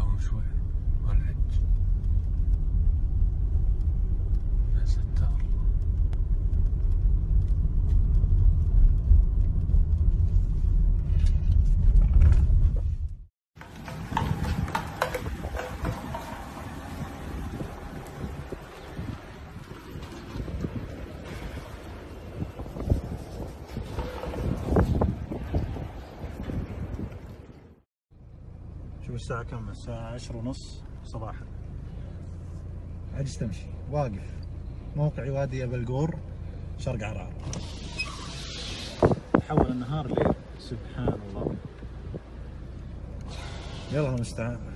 لهم شوي والحج. يا ستار. شوف الساعة كم؟ الساعة 10:30 صباحا. عجز تمشي، واقف موقعي وادي أبا القور شرق عرعر. تحول النهار ليل، سبحان الله. يلا المستعان.